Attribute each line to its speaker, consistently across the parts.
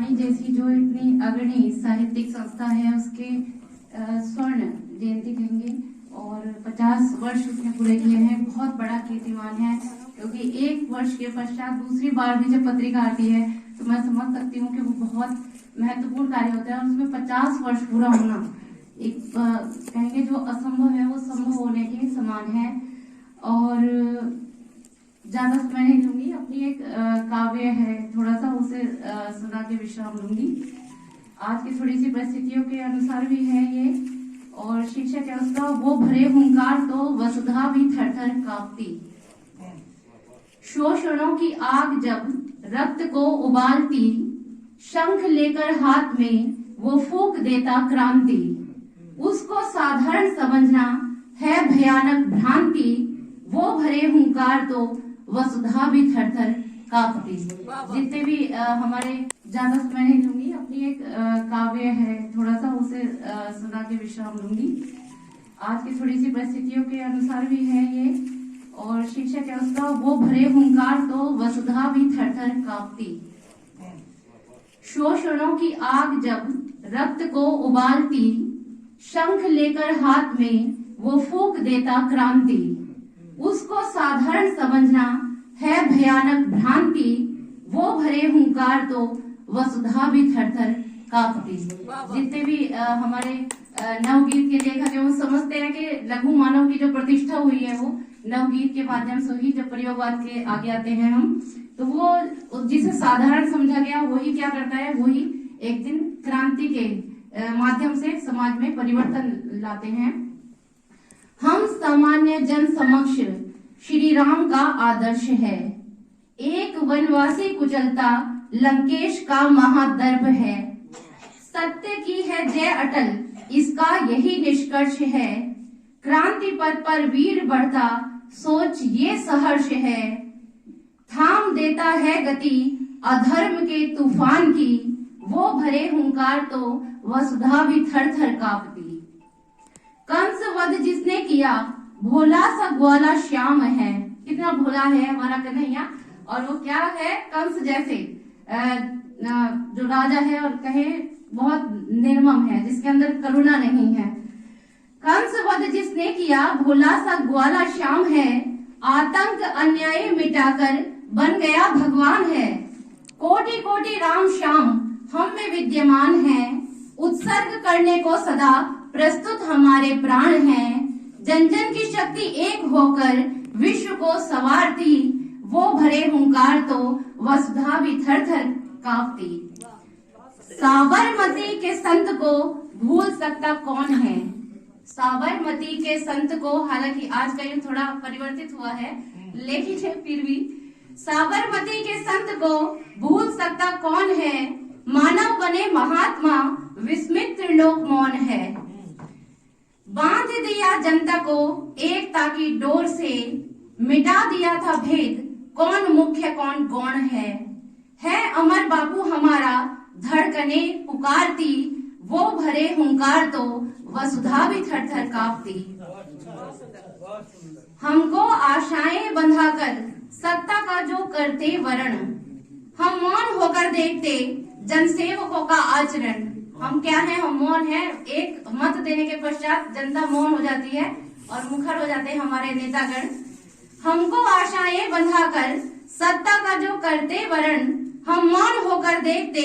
Speaker 1: वाणी जैसी जो इतनी अग्रणी साहित्यिक संस्था है उसके स्वर्ण जयंती कहेंगे और 50 वर्ष उसने पूरे किए हैं। बहुत बड़ा कीर्तिमान है क्योंकि एक वर्ष के पश्चात दूसरी बार भी जब पत्रिका आती है तो मैं समझ सकती हूँ कि वो बहुत महत्वपूर्ण कार्य होता है और उसमें 50 वर्ष पूरा होना एक कहेंगे जो असंभव है वो संभव होने के समान है। और ज्यादा समय नहीं लूंगी, अपनी एक काव्य है, थोड़ा सा उसे सुना के विश्राम लूंगी। आज की थोड़ी सी परिस्थितियों के अनुसार भी है ये और शीर्षक है उसका वो भरे हुंकार तो वसुधा भी थर थर कांपती। शोषणों की आग जब रक्त को उबालती, शंख लेकर हाथ में वो फूंक देता क्रांति। उसको साधारण समझना है भयानक भ्रांति, वो भरे हुंकार तो वसुधा भी थर थर कांपती। जितने भी हमारे, ज्यादा समय नहीं लूंगी, अपनी एक काव्य है, थोड़ा सा उसे सुना के विश्राम लूंगी। आज की थोड़ी सी परिस्थितियों के अनुसार भी है ये और शीर्षक है उसका वो भरे हुंकार तो वसुधा भी थर थर कांपती। शोषणों की आग जब रक्त को उबालती, शंख लेकर हाथ में वो फूंक देता क्रांति। उसको साधारण समझना है भयानक भ्रांति, वो भरे हुंकार तो वसुधा भी थर थर कांपती। जितने भी हमारे नवगीत के लेखक है वो समझते हैं कि लघु मानव की जो प्रतिष्ठा हुई है वो नवगीत के माध्यम से ही, जब प्रयोगवाद के आगे आते हैं हम, तो वो जिसे साधारण समझा गया वही क्या करता है, वही एक दिन क्रांति के माध्यम से समाज में परिवर्तन लाते हैं। हम सामान्य जन समक्ष श्री राम का आदर्श है, एक वनवासी कुचलता लंकेश का महादर्प है। सत्य की है जय अटल, इसका यही निष्कर्ष है। क्रांति पथ पर वीर बढ़ता, सोच ये सहर्ष है। थाम देता है गति अधर्म के तूफान की, वो भरे हुंकार तो वसुधा भी थर थर कांपती। कंस वध जिसने किया, भोला सा ग्वाला श्याम है। कितना भोला है हमारा कन्हैया, और वो क्या है, कंस जैसे जो राजा है और कहे बहुत निर्मम है, जिसके अंदर करुणा नहीं है। कंस वध जिसने किया, भोला सा ग्वाला श्याम है। आतंक अन्याय मिटाकर बन गया भगवान है। कोटि कोटि राम श्याम हम में विद्यमान है, उत्सर्ग करने को सदा प्रस्तुत हमारे प्राण हैं। जन जन की शक्ति एक होकर विश्व को संवारती, वो भरे हुंकार तो वसुधा भी थर थर कांपती। साबरमती के संत को भूल सकता कौन है। साबरमती के संत को, हालांकि आज का युग थोड़ा परिवर्तित हुआ है, लेकिन फिर भी साबरमती के संत को भूल सकता कौन है। मानव बने महात्मा, विस्मित त्रिलोक मौन है। बांध दिया जनता को एकता की डोर से, मिटा दिया था भेद कौन मुख्य कौन गौण है। अमर बापू हमारा धड़कने पुकारती, वो भरे हुंकार तो वसुधा भी थर थर कांपती। हमको आशाएं बंधाकर सत्ता का जो करते वरण, हम मौन होकर देखते जनसेवकों का आचरण। हम क्या है, हम मौन है। एक मत देने के पश्चात जनता मौन हो जाती है और मुखर हो जाते हैं हमारे नेतागण। हमको आशाएं बंधाकर सत्ता का जो करते वरण, हम मौन होकर देखते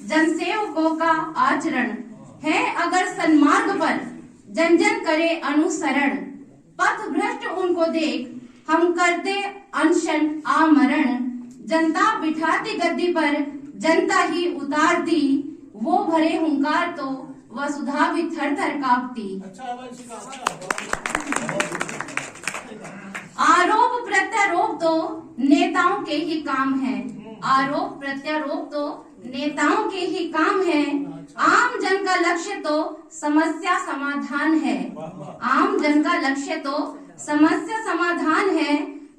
Speaker 1: जनसेवकों का आचरण। है अगर सन्मार्ग पर जन जन करे अनुसरण, पथ भ्रष्ट उनको देख हम करते अनशन आमरण। जनता बिठाती गद्दी पर जनता ही उतारती, वो भरे हुंकार तो वसुधा भी थर थर कांपती। आरोप प्रत्यारोप तो नेताओं के ही काम है। आरोप प्रत्यारोप तो नेताओं के ही काम है। आम जन का लक्ष्य तो समस्या समाधान है। आम जन का लक्ष्य तो समस्या समाधान है।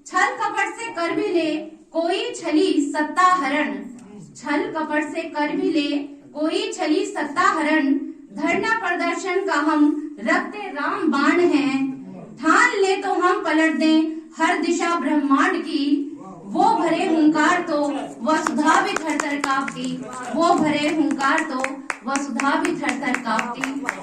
Speaker 1: छल कपट से कर भी ले कोई छली सत्ता हरण। छल कपट से कर भी ले कोई छली सत्ता हरण। धरना प्रदर्शन का हम रखते राम बाण हैं। ठान ले तो हम पलट दें हर दिशा ब्रह्मांड की, वो भरे हुंकार तो वसुधा भी थर थर कांपती। वो भरे हुंकार तो वसुधा भी थर थर कांपती।